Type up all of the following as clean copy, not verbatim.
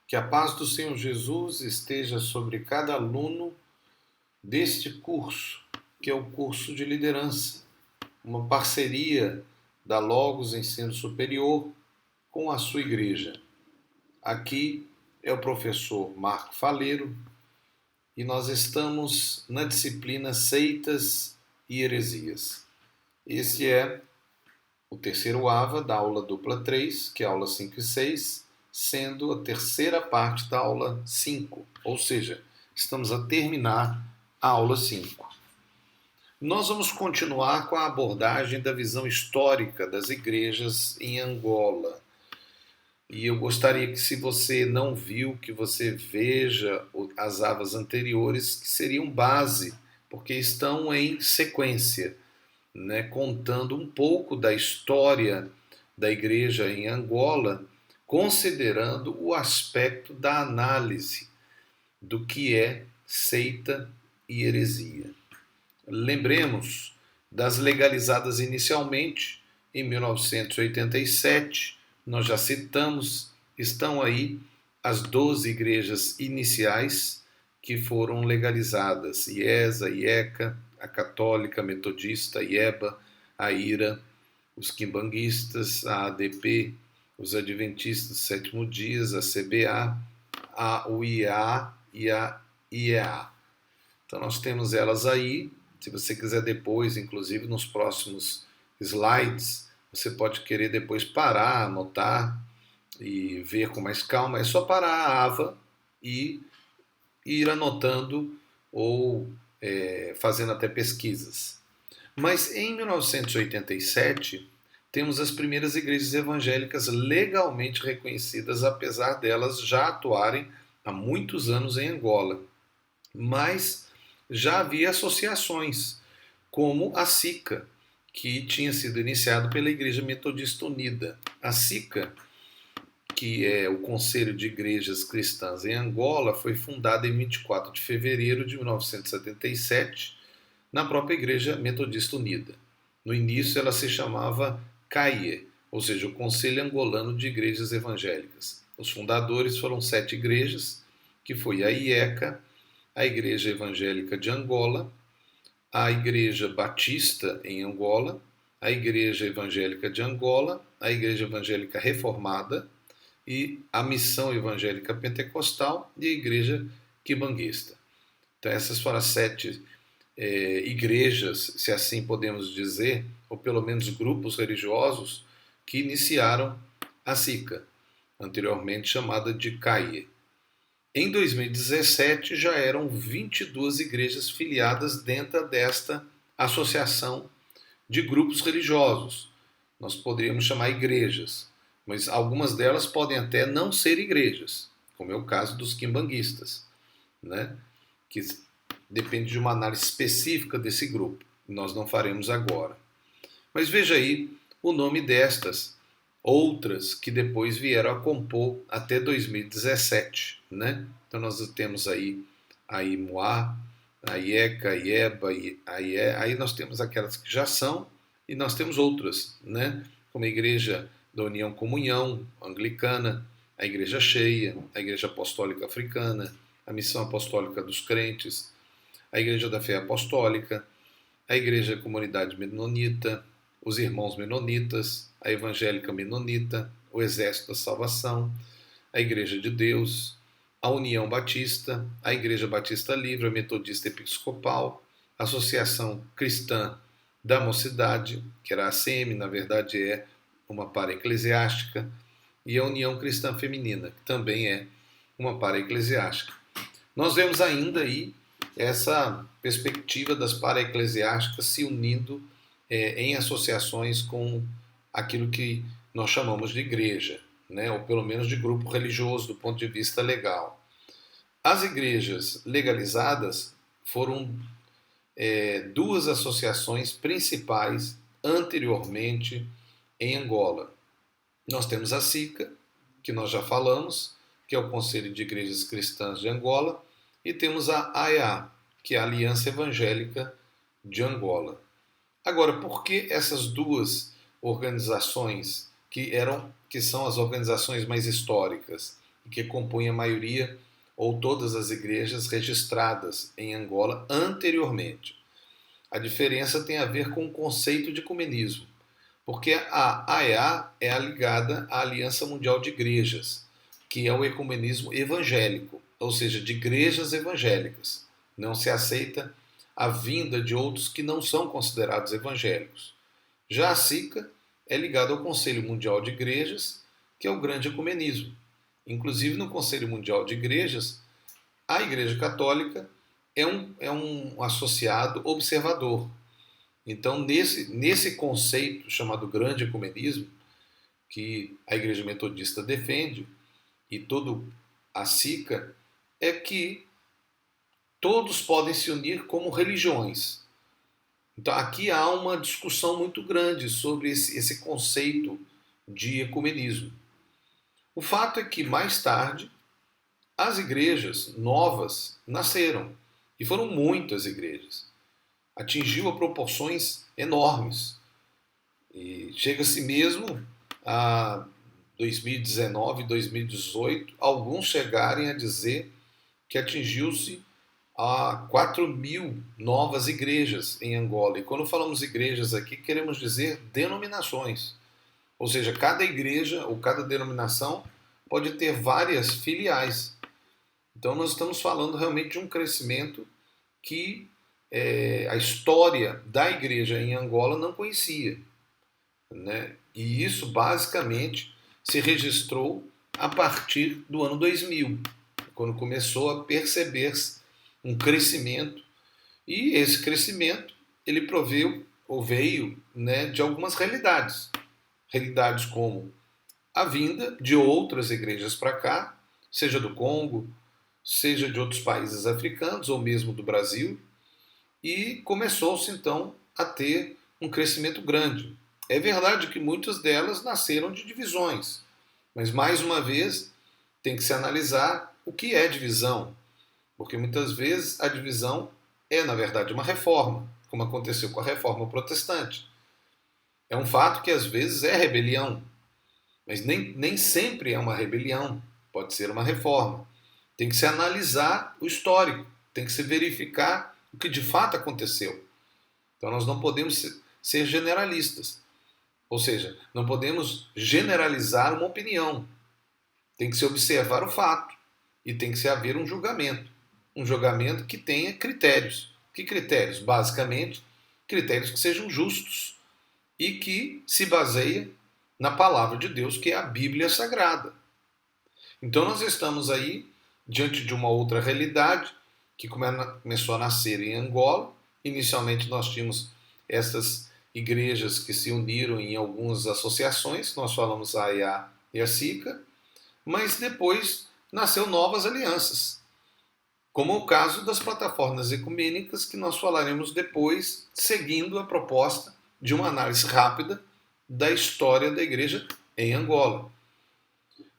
Que a paz do Senhor Jesus esteja sobre cada aluno deste curso, que é o curso de liderança, uma parceria da Logos Ensino Superior com a sua igreja. Aqui é o professor Marco Faleiro e nós estamos na disciplina Seitas e Heresias. Esse é o terceiro AVA da aula dupla 3, que é a aula 5 e 6, sendo a terceira parte da aula 5, ou seja, estamos a terminar a aula 5. Nós vamos continuar com a abordagem da visão histórica das igrejas em Angola. E eu gostaria que, se você não viu, que você veja as AVAs anteriores, que seriam base, porque estão em sequência, né, contando um pouco da história da igreja em Angola, considerando o aspecto da análise do que é seita e heresia. Lembremos das legalizadas inicialmente em 1987, nós já citamos, estão aí as 12 igrejas iniciais que foram legalizadas: IESA, IECA, a Católica, a Metodista, a IEBA, a IRA, os quimbanguistas, a ADP, os Adventistas do Sétimo Dias, a CBA, a UIA e a IEA. Então nós temos elas aí. Se você quiser depois, inclusive nos próximos slides, você pode querer depois parar, anotar e ver com mais calma. É só parar a AVA e ir anotando ou fazendo até pesquisas. Mas em 1987, temos as primeiras igrejas evangélicas legalmente reconhecidas, apesar delas já atuarem há muitos anos em Angola. Mas já havia associações, como a SICA, que tinha sido iniciado pela Igreja Metodista Unida. A SICA, que é o Conselho de Igrejas Cristãs em Angola, foi fundada em 24 de fevereiro de 1977, na própria Igreja Metodista Unida. No início ela se chamava CAIE, ou seja, o Conselho Angolano de Igrejas Evangélicas. Os fundadores foram 7 igrejas, que foi a IECA, a Igreja Evangélica de Angola, a Igreja Batista em Angola, a Igreja Evangélica de Angola, a Igreja Evangélica Reformada e a Missão Evangélica Pentecostal e a Igreja Quimbanguista. Então essas foram as 7 igrejas, se assim podemos dizer, ou pelo menos grupos religiosos, que iniciaram a SICA, anteriormente chamada de CAIE. Em 2017 já eram 22 igrejas filiadas dentro desta associação de grupos religiosos. Nós poderíamos chamar igrejas, mas algumas delas podem até não ser igrejas, como é o caso dos quimbanguistas, né? Que depende de uma análise específica desse grupo. Nós não faremos agora. Mas veja aí o nome destas outras que depois vieram a compor até 2017, né? Então nós temos aí a IMUA, a IECA, a IEBA, a IE, aí nós temos aquelas que já são e nós temos outras, né? Como a Igreja da União Comunhão Anglicana, a Igreja Cheia, a Igreja Apostólica Africana, a Missão Apostólica dos Crentes, a Igreja da Fé Apostólica, a Igreja Comunidade Menonita, os Irmãos Menonitas, a Evangélica Menonita, o Exército da Salvação, a Igreja de Deus, a União Batista, a Igreja Batista Livre, a Metodista Episcopal, a Associação Cristã da Mocidade, que era a ACM, na verdade é uma para-eclesiástica, e a União Cristã Feminina, que também é uma para-eclesiástica. Nós vemos ainda aí essa perspectiva das para-eclesiásticas se unindo em associações com aquilo que nós chamamos de igreja, né? Ou pelo menos de grupo religioso do ponto de vista legal. As igrejas legalizadas foram 2 associações principais anteriormente em Angola. Nós temos a SICA, que nós já falamos, que é o Conselho de Igrejas Cristãs de Angola, e temos a AEA, que é a Aliança Evangélica de Angola. Agora, por que essas 2 organizações que são as organizações mais históricas que compõe a maioria ou todas as igrejas registradas em Angola anteriormente. A diferença tem a ver com o conceito de ecumenismo, porque a AEA é ligada à Aliança Mundial de Igrejas, que é o ecumenismo evangélico, ou seja, de igrejas evangélicas. Não se aceita a vinda de outros que não são considerados evangélicos. Já a SICA é ligada ao Conselho Mundial de Igrejas, que é o grande ecumenismo. Inclusive, no Conselho Mundial de Igrejas, a Igreja Católica é um associado observador. Então, nesse conceito chamado grande ecumenismo, que a Igreja Metodista defende, e toda a SICA, é que todos podem se unir como religiões. Então, aqui há uma discussão muito grande sobre esse conceito de ecumenismo. O fato é que, mais tarde, as igrejas novas nasceram, e foram muitas igrejas. Atingiu a proporções enormes. E chega-se mesmo a 2019, 2018, alguns chegarem a dizer que atingiu-se a 4.000 novas igrejas em Angola. E quando falamos igrejas aqui, queremos dizer denominações. Ou seja, cada igreja ou cada denominação pode ter várias filiais. Então nós estamos falando realmente de um crescimento que a história da igreja em Angola não conhecia, né? E isso basicamente se registrou a partir do ano 2000, quando começou a perceber-se um crescimento, e esse crescimento ele proveu ou veio, né, de algumas realidades como a vinda de outras igrejas para cá, seja do Congo, seja de outros países africanos ou mesmo do Brasil, e começou-se então a ter um crescimento grande. É verdade que muitas delas nasceram de divisões, mas mais uma vez tem que se analisar o que é divisão, porque muitas vezes a divisão é, na verdade, uma reforma, como aconteceu com a reforma protestante. É um fato que às vezes é rebelião, mas nem sempre é uma rebelião, pode ser uma reforma. Tem que se analisar o histórico, tem que se verificar o que de fato aconteceu. Então nós não podemos ser generalistas, ou seja, não podemos generalizar uma opinião. Tem que se observar o fato e tem que se haver um julgamento que tenha critérios. Que critérios? Basicamente, critérios que sejam justos e que se baseiem na palavra de Deus, que é a Bíblia Sagrada. Então nós estamos aí diante de uma outra realidade que começou a nascer em Angola. Inicialmente nós tínhamos essas igrejas que se uniram em algumas associações, nós falamos a AEA e a SICA, mas depois nasceu novas alianças, como o caso das plataformas ecumênicas, que nós falaremos depois, seguindo a proposta de uma análise rápida da história da igreja em Angola.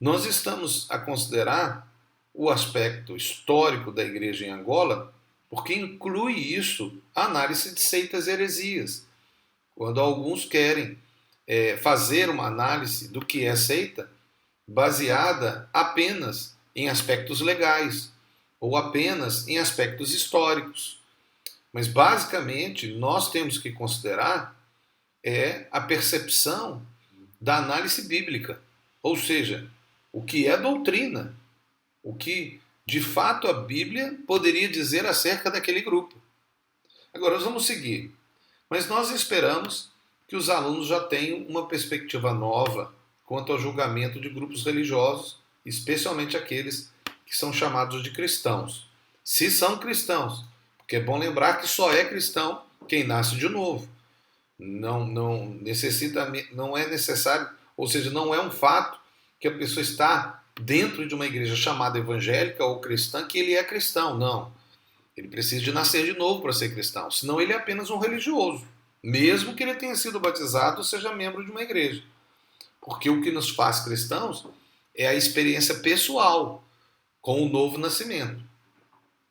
Nós estamos a considerar o aspecto histórico da igreja em Angola, porque inclui isso a análise de seitas e heresias. Quando alguns querem fazer uma análise do que é seita, baseada apenas em aspectos legais, ou apenas em aspectos históricos. Mas basicamente nós temos que considerar a percepção da análise bíblica, ou seja, o que é doutrina, o que de fato a Bíblia poderia dizer acerca daquele grupo. Agora nós vamos seguir, mas nós esperamos que os alunos já tenham uma perspectiva nova quanto ao julgamento de grupos religiosos, especialmente aqueles que são chamados de cristãos. Se são cristãos, porque é bom lembrar que só é cristão quem nasce de novo. Não é necessário, ou seja, não é um fato que a pessoa está dentro de uma igreja chamada evangélica ou cristã que ele é cristão. Não. Ele precisa de nascer de novo para ser cristão, senão ele é apenas um religioso, mesmo que ele tenha sido batizado ou seja membro de uma igreja. Porque o que nos faz cristãos é a experiência pessoal com o novo nascimento.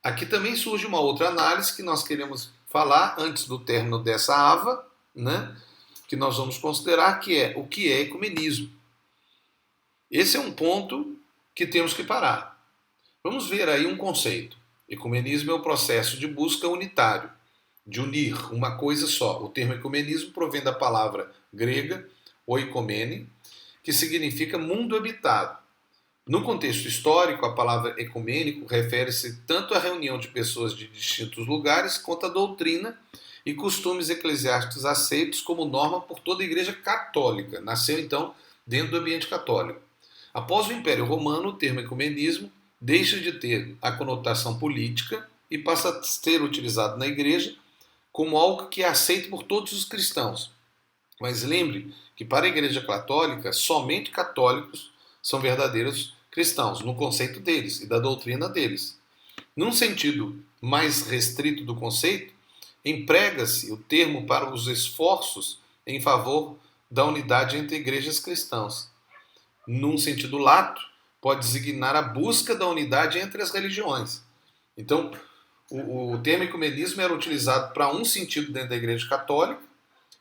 Aqui também surge uma outra análise que nós queremos falar antes do término dessa AVA, né? Que nós vamos considerar que é o que é ecumenismo. Esse é um ponto que temos que parar. Vamos ver aí um conceito. Ecumenismo é o processo de busca unitário, de unir uma coisa só. O termo ecumenismo provém da palavra grega oikomene, que significa mundo habitado. No contexto histórico, a palavra ecumênico refere-se tanto à reunião de pessoas de distintos lugares quanto à doutrina e costumes eclesiásticos aceitos como norma por toda a Igreja Católica. Nasceu, então, dentro do ambiente católico. Após o Império Romano, o termo ecumenismo deixa de ter a conotação política e passa a ser utilizado na Igreja como algo que é aceito por todos os cristãos. Mas lembre que para a Igreja Católica, somente católicos são verdadeiros cristãos, no conceito deles e da doutrina deles. Num sentido mais restrito do conceito, emprega-se o termo para os esforços em favor da unidade entre igrejas cristãs. Num sentido lato, pode designar a busca da unidade entre as religiões. Então, o termo ecumenismo era utilizado para um sentido dentro da Igreja Católica,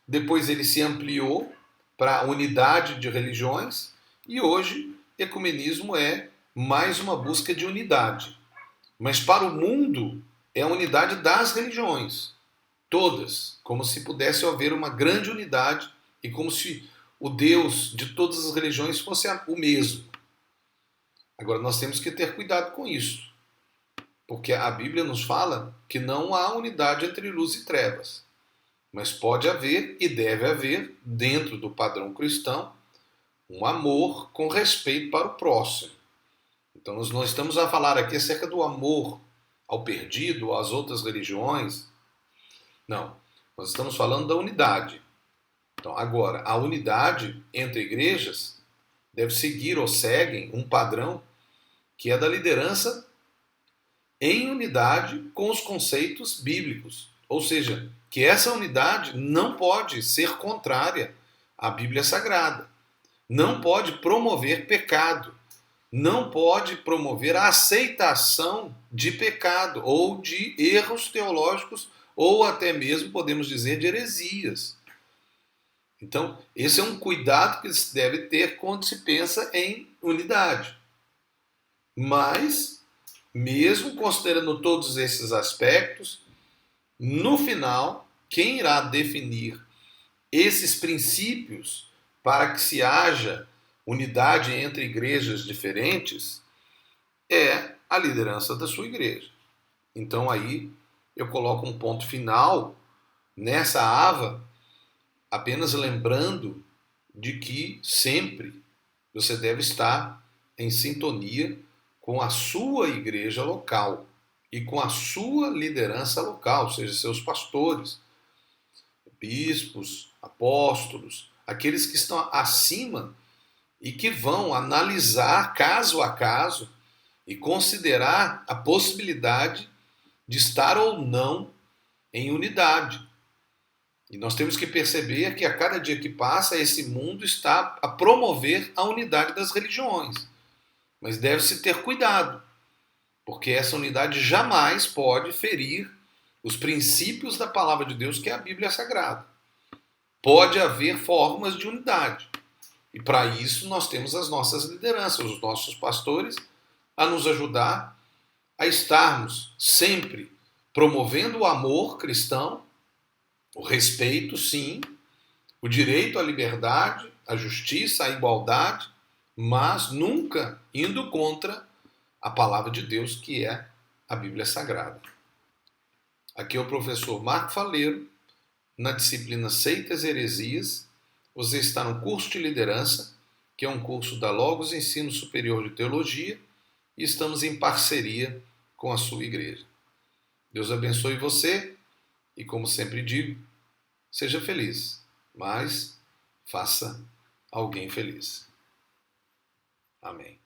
depois ele se ampliou para a unidade de religiões, e hoje ecumenismo é mais uma busca de unidade. Mas para o mundo é a unidade das religiões, todas, como se pudesse haver uma grande unidade e como se o Deus de todas as religiões fosse o mesmo. Agora nós temos que ter cuidado com isso, porque a Bíblia nos fala que não há unidade entre luz e trevas. Mas pode haver e deve haver, dentro do padrão cristão, um amor com respeito para o próximo. Então nós não estamos a falar aqui acerca do amor ao perdido, às outras religiões. Não, nós estamos falando da unidade. Então agora, a unidade entre igrejas deve seguir ou seguem um padrão que é da liderança em unidade com os conceitos bíblicos. Ou seja, que essa unidade não pode ser contrária à Bíblia Sagrada. Não pode promover pecado. Não pode promover a aceitação de pecado ou de erros teológicos ou até mesmo, podemos dizer, de heresias. Então, esse é um cuidado que se deve ter quando se pensa em unidade. Mas, mesmo considerando todos esses aspectos, no final, quem irá definir esses princípios para que se haja unidade entre igrejas diferentes é a liderança da sua igreja. Então aí eu coloco um ponto final nessa ava, apenas lembrando de que sempre você deve estar em sintonia com a sua igreja local e com a sua liderança local, ou seja, seus pastores, bispos, apóstolos, aqueles que estão acima e que vão analisar caso a caso e considerar a possibilidade de estar ou não em unidade. E nós temos que perceber que a cada dia que passa, esse mundo está a promover a unidade das religiões. Mas deve-se ter cuidado, porque essa unidade jamais pode ferir os princípios da palavra de Deus, que é a Bíblia Sagrada. Pode haver formas de unidade. E para isso nós temos as nossas lideranças, os nossos pastores, a nos ajudar a estarmos sempre promovendo o amor cristão, o respeito, sim, o direito à liberdade, à justiça, à igualdade, mas nunca indo contra a palavra de Deus, que é a Bíblia Sagrada. Aqui é o professor Marco Faleiro, na disciplina Seitas e Heresias. Você está no curso de liderança, que é um curso da Logos Ensino Superior de Teologia, e estamos em parceria com a sua igreja. Deus abençoe você e, como sempre digo, seja feliz, mas faça alguém feliz. Amém.